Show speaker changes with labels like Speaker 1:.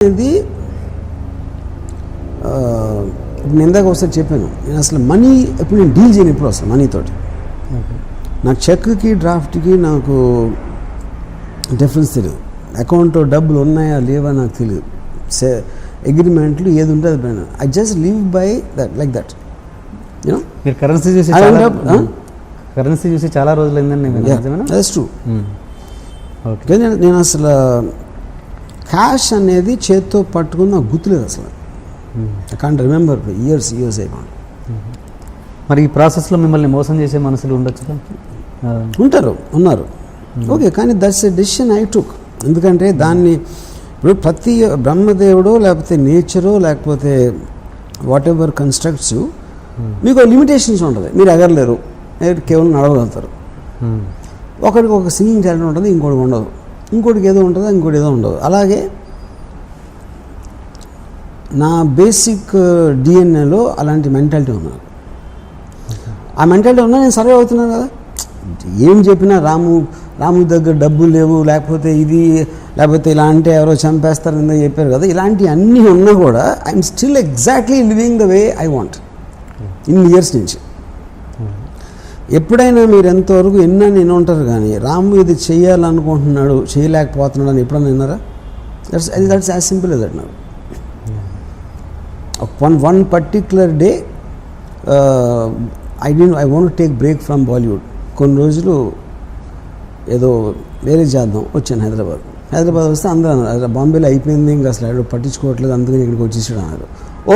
Speaker 1: అనేది నేను ఇందాక ఒకసారి చెప్పాను, నేను అసలు మనీ ఎప్పుడు నేను డీల్ చేయను ఎప్పుడు అసలు మనీతోటి. నా చెక్కి డ్రాఫ్ట్కి నాకు డిఫరెన్స్ తెలియదు. అకౌంట్లో డబ్బులు ఉన్నాయా లేవా నాకు తెలియదు. అగ్రిమెంట్లు ఏది ఉంటే అది పైన I just live by that like that you know.
Speaker 2: మీరు కరెన్సీ చూసి చాలా రోజులైందండి.
Speaker 1: That's true. ఓకే, నేను అసలు క్యాష్ అనేది చేత్తో పట్టుకుని నాకు గుర్తులేదు అసలు. ఐ కాంట్ రిమెంబర్ ఇయర్స్ అయిపోయింది.
Speaker 2: మరి ఈ ప్రాసెస్లో మిమ్మల్ని మోసం చేసే మనుషులు ఉండొచ్చు,
Speaker 1: ఉన్నారు. ఓకే, కానీ that's a decision I took. ఎందుకంటే దాన్ని ఇప్పుడు ప్రతి బ్రహ్మదేవుడు లేకపోతే నేచరు లేకపోతే వాట్ ఎవర్ కన్స్ట్రక్ట్స్ మీకు లిమిటేషన్స్ ఉంటుంది. మీరు ఎగరలేరు, కేవలం నడవగలుగుతారు. ఒకరికి ఒక సింగింగ్ టాలెంట్ ఉంటుంది, ఇంకోటి ఉండదు. ఇంకోటికి ఏదో ఉంటుందో ఇంకోటి ఏదో ఉండదు. అలాగే నా బేసిక్ డిఎన్ఏలో అలాంటి మెంటాలిటీ ఉన్నారు. ఆ మెంటాలిటీ ఉన్నా నేను సర్వే అవుతున్నాను కదా. ఏం చెప్పినా రాము దగ్గర డబ్బులు లేవు, లేకపోతే ఇలా అంటే ఎవరో చంపేస్తారని చెప్పారు కదా. ఇలాంటివి అన్నీ ఉన్నా కూడా I'm still exactly living the way I want ఇన్ని ఇయర్స్ నుంచి. ఎప్పుడైనా మీరు ఎంతవరకు ఎన్నని ఉంటారు కానీ రాము ఇది చేయాలనుకుంటున్నాడు చేయలేకపోతున్నాడు అని ఎప్పుడన్నా విన్నారా? That's as simple as that now. One particular day I want to take break from Bollywood. కొన్ని రోజులు ఏదో వేరే చేద్దాం వచ్చాను హైదరాబాద్ వస్తే అందరూ అన్నారు బాంబేలో అయిపోయింది, ఇంకా అసలు పట్టించుకోవట్లేదు, అందుకని ఇక్కడికి వచ్చేసాడు అన్నారు.